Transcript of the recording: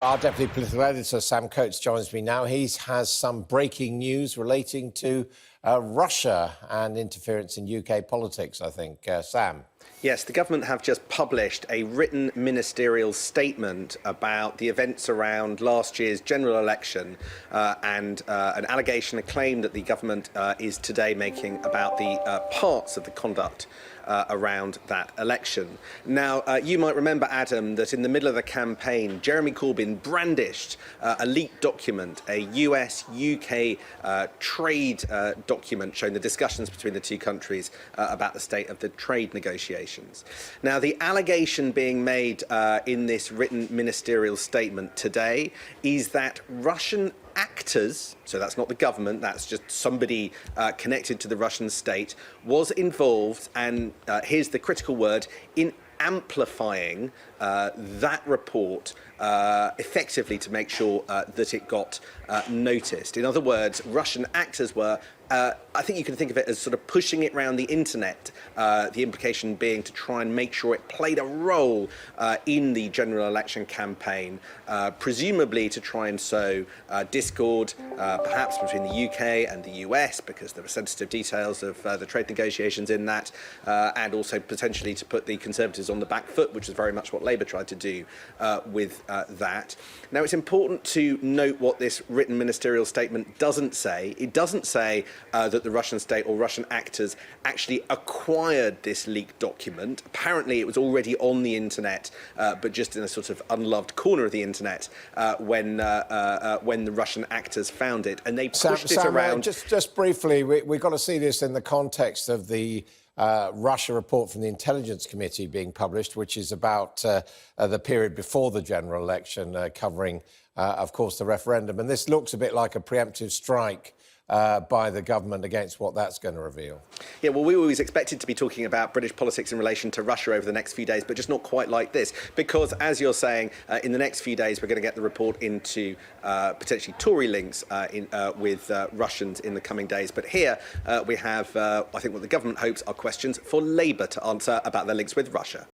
Our Deputy Political Editor, Sam Coates, joins me now. He has some breaking news relating to Russia and interference in UK politics, I think. Sam. Yes, the government have just published a written ministerial statement about the events around last year's general election and an allegation, a claim that the government is today making about the parts of the conduct around that election. Now, you might remember, Adam, that in the middle of the campaign, Jeremy Corbyn brandished a leaked document, a US-UK trade document showing the discussions between the two countries about the state of the trade negotiations. Now, the allegation being made in this written ministerial statement today is that Russian actors, so that's not the government, that's just somebody connected to the Russian state, was involved, and here's the critical word, in amplifying that report effectively to make sure that it got noticed. In other words, Russian actors were, I think you can think of it as sort of pushing it around the internet, the implication being to try and make sure it played a role in the general election campaign, presumably to try and sow discord, perhaps between the UK and the US, because there were sensitive details of the trade negotiations in that, and also potentially to put the Conservatives on the back foot, which is very much what Labour tried to do with that. Now, it's important to note what this written ministerial statement doesn't say. It doesn't say that the Russian state or Russian actors actually acquired this leaked document. Apparently, it was already on the internet, but just in a sort of unloved corner of the internet when the Russian actors found it, and they pushed it around. Just briefly, we've got to see this in the context of the Russia report from the Intelligence Committee being published, which is about the period before the general election, covering, of course, the referendum. And this looks a bit like a preemptive strike by the government against what that's going to reveal. Yeah, well, we always expected to be talking about British politics in relation to Russia over the next few days, but just not quite like this, because, as you're saying, in the next few days, we're going to get the report into potentially Tory links with Russians in the coming days. But here we have, I think what the government hopes are questions for Labour to answer about their links with Russia.